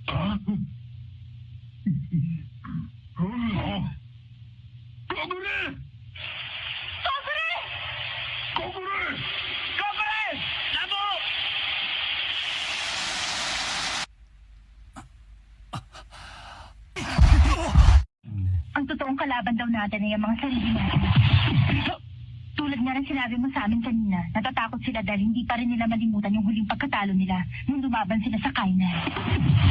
Ah? Kogure! Kogure! Kogure! Kogure! Labo! Ang totoong kalaban daw natin ay ang mga sarili natin. Tulad nga ng sinabi mo sa amin kanina, natatakot sila dahil hindi pa rin nila malimutan yung huling pagkatalo nila nung lumaban sila sa Kainan.